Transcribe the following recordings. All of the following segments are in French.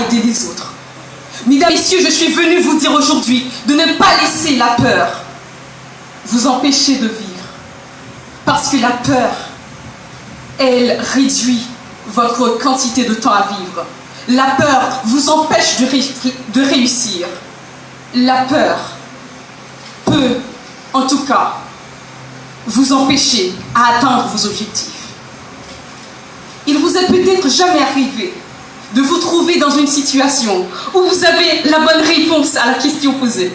aider les autres. Mesdames et messieurs, je suis venue vous dire aujourd'hui de ne pas laisser la peur vous empêcher de vivre. Parce que la peur, elle réduit votre quantité de temps à vivre. La peur vous empêche de réussir. La peur peut, en tout cas, vous empêcher à atteindre vos objectifs. Il vous est peut-être jamais arrivé de vous trouver dans une situation où vous avez la bonne réponse à la question posée.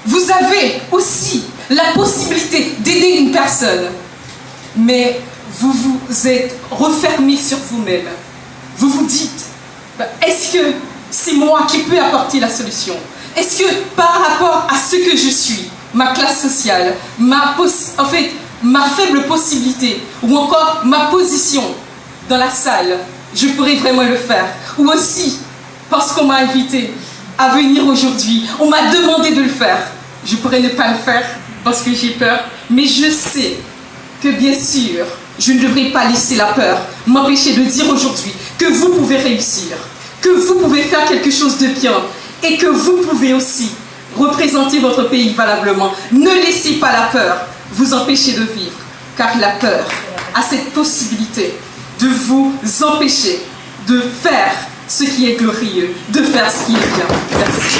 Vous avez aussi la possibilité d'aider une personne, mais vous vous êtes refermé sur vous-même. Vous vous dites, est-ce que c'est moi qui peux apporter la solution? Est-ce que par rapport à ce que je suis, ma classe sociale, ma faible possibilité, ou encore ma position dans la salle, je pourrais vraiment le faire? Ou aussi, parce qu'on m'a invité à venir aujourd'hui, on m'a demandé de le faire, je pourrais ne pas le faire parce que j'ai peur, mais je sais que bien sûr, je ne devrais pas laisser la peur m'empêcher de dire aujourd'hui que vous pouvez réussir, que vous pouvez faire quelque chose de bien et que vous pouvez aussi représenter votre pays valablement. Ne laissez pas la peur vous empêcher de vivre, car la peur a cette possibilité de vous empêcher de faire ce qui est glorieux, de faire ce qui est bien. Merci.